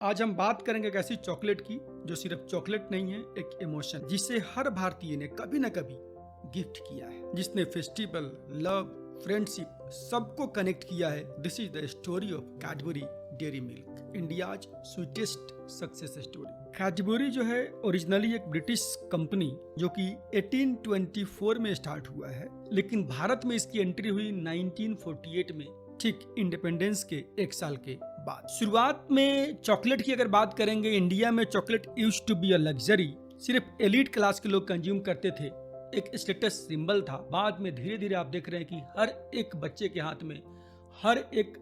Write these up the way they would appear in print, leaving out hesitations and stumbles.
आज हम बात करेंगे एक ऐसी चॉकलेट की जो सिर्फ चॉकलेट नहीं है, एक इमोशन जिसे हर भारतीय ने कभी न कभी गिफ्ट किया है, जिसने फेस्टिवल, लव, फ्रेंडशिप सबको कनेक्ट किया है। This is the story of Cadbury dairy milk, India's sweetest success story. Cadbury जो है ओरिजिनली एक ब्रिटिश कंपनी जो कि 1824 में स्टार्ट हुआ है, लेकिन भारत में इसकी एंट्री हुई 1948 में, ठीक इंडिपेंडेंस के एक साल के बाद। शुरुआत में चॉकलेट की अगर बात करेंगे, इंडिया में chocolate used to be a luxury, सिर्फ एलीट क्लास के लोग कंज्यूम करते थे, एक स्टेटस सिंबल था। बाद में धीरे धीरे आप देख रहे हैं कि हर एक बच्चे के हाथ में, हर एक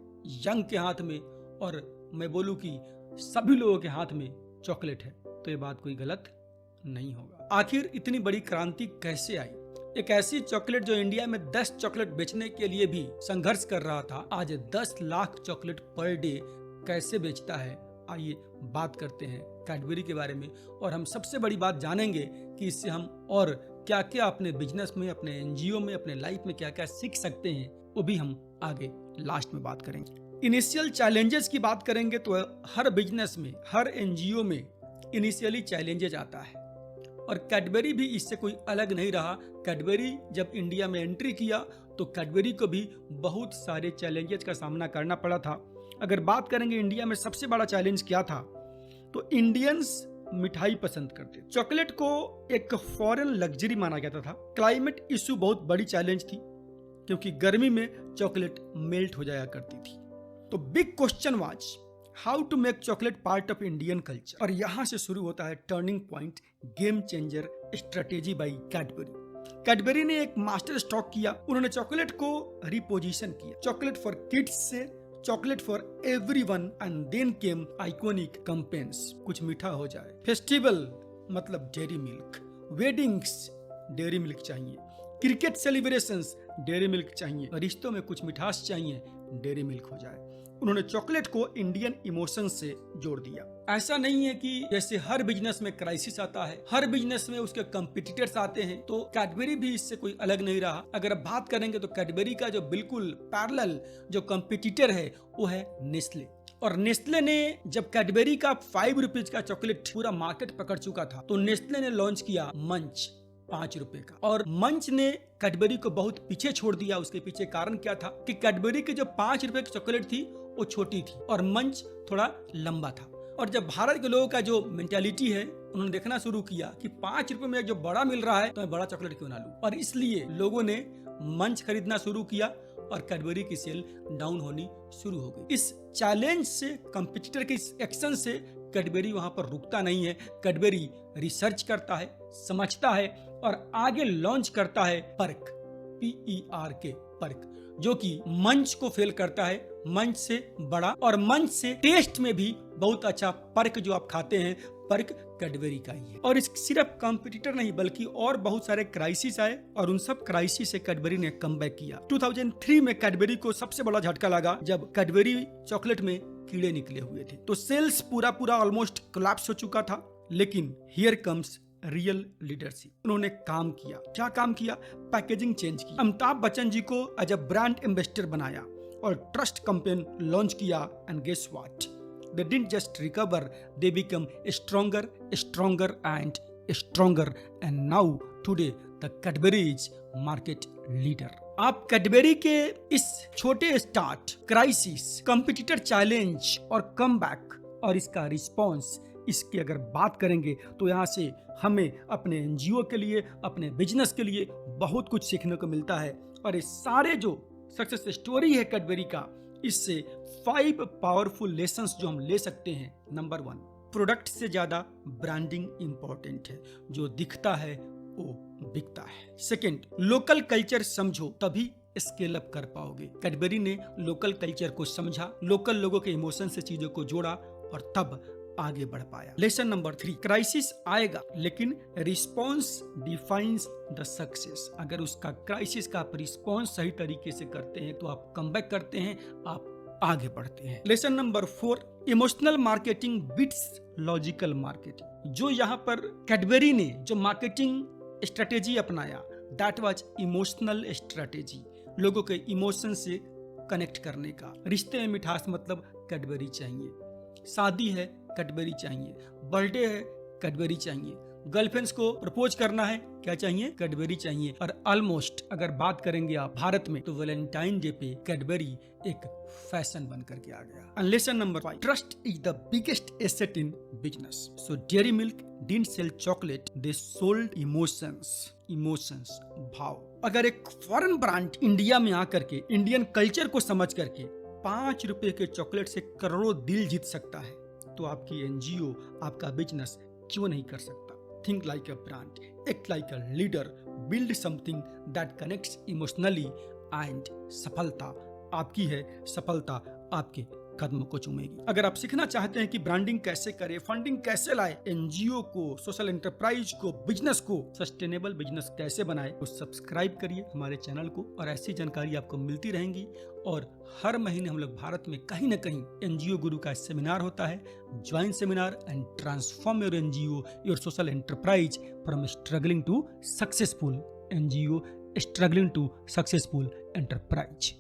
यंग के हाथ में, और मैं बोलूं कि सभी लोगों के हाथ में चॉकलेट है, तो ये बात कोई गलत नहीं होगा। आखिर इतनी बड़ी क्रांति कैसे आई? एक ऐसी चॉकलेट जो इंडिया में 10 चॉकलेट बेचने के लिए भी संघर्ष कर रहा था, आज 10 लाख चॉकलेट पर डे कैसे बेचता है। आइए बात करते हैं कैडबरी के बारे में, और हम सबसे बड़ी बात जानेंगे कि इससे हम और क्या क्या अपने बिजनेस में, अपने एनजीओ में, अपने लाइफ में क्या क्या सीख सकते हैं, वो भी हम आगे लास्ट में बात करेंगे। इनिशियल चैलेंजेस की बात करेंगे तो हर बिजनेस में, हर एनजीओ में इनिशियली चैलेंजेस आता है, और कैडबरी भी इससे कोई अलग नहीं रहा। कैडबरी जब इंडिया में एंट्री किया तो कैडबरी को भी बहुत सारे चैलेंजेस का सामना करना पड़ा था। अगर बात करेंगे इंडिया में सबसे बड़ा चैलेंज क्या था, तो इंडियंस मिठाई पसंद करते। चॉकलेट को एक फॉरेन लग्जरी माना जाता था। क्लाइमेट इशू बहुत बड़ी चैलेंज थी, क्योंकि गर्मी में चॉकलेट मेल्ट हो जाया करती थी। तो big question was how to make chocolate part of Indian culture, और यहां से शुरू होता है turning point, game changer strategy by Cadbury. Cadbury ने एक मास्टर स्ट्रोक किया। उन्होंने चॉकलेट को रिपोजिशन किया, चॉकलेट फॉर किड्स से chocolate for everyone, and then came iconic campaigns, कुछ मीठा हो जाए, फेस्टिवल मतलब Dairy Milk, weddings Dairy Milk चाहिए, क्रिकेट सेलिब्रेशंस डेयरी मिल्क चाहिए, रिश्तों में कुछ मिठास चाहिए, डेयरी मिल्क हो जाए। उन्होंने चॉकलेट को इंडियन इमोशन से जोड़ दिया। ऐसा नहीं है कि जैसे हर बिजनेस में क्राइसिस आता है, हर बिजनेस में उसके कंपटीटर्स आते हैं, तो कैडबरी भी इससे कोई अलग नहीं रहा। अगर अब बात करेंगे तो कैडबरी का जो बिल्कुल पैरेलल जो कंपटीटर है वो है नेस्ले। और नेस्ले ने जब कैडबरी का 5 रुपीज का चॉकलेट पूरा मार्केट पकड़ चुका था, तो नेस्ले ने लॉन्च किया मंच 5 रुपए का, और मंच ने कैडबरी को बहुत पीछे छोड़ दिया। उसके पीछे कारण क्या था कि कैडबरी की जो 5 रुपए की चॉकलेट थी वो छोटी थी और मंच थोड़ा लंबा था। और जब भारत के लोगों का जो मेंटालिटी है, उन्होंने देखना शुरू किया कि 5 रुपए में जो बड़ा मिल रहा है तो मैं बड़ा चॉकलेट क्यों ना लूं, और इसलिए लोगों ने मंच खरीदना शुरू किया और कैडबरी की सेल डाउन होनी शुरू हो गई। इस चैलेंज से, कंपटीटर के इस एक्शन से कैडबरी वहां पर रुकता नहीं है। कैडबरी रिसर्च करता है, समझता है और आगे लॉन्च करता है पर्क, PERK, पर्क, जो कि मंच को फेल करता है, मंच से बड़ा और मंच से टेस्ट में भी बहुत अच्छा पर्क जो आप खाते हैं, पर्क कैडबरी का ही है। और इस सिर्फ कंपटीटर नहीं बल्कि और बहुत सारे क्राइसिस आए, और उन सब क्राइसिस से कैडबरी ने कमबैक किया। 2003 में कैडबरी को सबसे बड़ा झटका लगा जब कैडबरी चॉकलेट में कीड़े निकले हुए थे, तो सेल्स पूरा ऑलमोस्ट कोलैप्स हो चुका था। लेकिन हियर कम्स रियल लीडरशिप। उन्होंने काम किया। क्या काम किया? पैकेजिंग चेंज की, अमिताभ बच्चन जी को एज अ ब्रांड एम्बेसडर बनाया और ट्रस्ट कैंपेन लॉन्च किया, and guess what, they didn't just recover, they become stronger and stronger, and now today the Cadbury is market leader। आप कैडबरी के इस छोटे स्टार्ट, क्राइसिस, कंपटीटर चैलेंज और comeback और इसका रिस्पॉन्स, इसकी अगर बात करेंगे तो यहाँ से हमें अपने एनजीओ के लिए, अपने बिजनेस के लिए बहुत कुछ सीखने को मिलता है। और ये सारे जो सक्सेस स्टोरी है कैडबरी का, इससे 5 पावरफुल लेसन्स जो हम ले सकते हैं। नंबर 1, प्रोडक्ट से ज्यादा ब्रांडिंग इंपॉर्टेंट है, जो दिखता है वो बिकता है। सेकंड, लोकल कल्चर समझो तभी स्केल अप कर पाओगे। कैडबरी ने लोकल कल्चर को समझा, लोकल लोगों के इमोशन से चीजों को जोड़ा और तब आगे बढ़ पाया। लेसन नंबर 3, क्राइसिस आएगा लेकिन रिस्पॉन्स डिफाइंस द सक्सेस। अगर उसका क्राइसिस का आप रिस्पॉन्स सही तरीके से करते हैं तो आप कमबैक करते हैं, आप आगे बढ़ते हैं। Lesson number 4, emotional marketing beats logical marketing. जो यहाँ पर कैडबरी ने जो मार्केटिंग स्ट्रेटेजी अपनाया, दैट वाज इमोशनल स्ट्रेटेजी, लोगों के इमोशन से कनेक्ट करने का। रिश्ते में मिठास मतलब कैडबरी चाहिए, शादी है कैडबरी चाहिए। बर्थडे है, कैडबरी चाहिए। गर्लफ्रेंड्स को प्रपोज करना है, क्या चाहिए? कैडबरी चाहिए। और ऑलमोस्ट अगर बात करेंगे आप भारत में, तो वैलेंटाइन डे पे कैडबरी एक फैशन बन करके आ गया। Lesson number 5, trust is the biggest asset in business. So Dairy Milk didn't sell chocolate, they sold emotions, भाव। अगर एक फॉरेन ब्रांड इंडिया में आकर के इंडियन कल्चर को समझ करके 5 रुपए के चॉकलेट से करोड़ों दिल जीत सकता है, तो आपकी एनजीओ, आपका बिजनेस क्यों नहीं कर सकता? Think like a brand, act like a leader, build something that connects emotionally and सफलता आपकी है, सफलता आपके कदमों को चूमेगी। अगर आप सीखना चाहते हैं कि ब्रांडिंग कैसे करें, फंडिंग कैसे लाए, एनजीओ को, सोशल एंटरप्राइज को, बिजनेस को सस्टेनेबल बिजनेस कैसे बनाए, तो सब्सक्राइब करिए हमारे चैनल को और ऐसी जानकारी आपको मिलती रहेंगी। और हर महीने हम लोग भारत में कहीं ना कहीं एनजीओ गुरु का सेमिनार होता है। Join seminar and transform your NGO, your social enterprise from struggling to successful NGO, struggling to successful enterprise.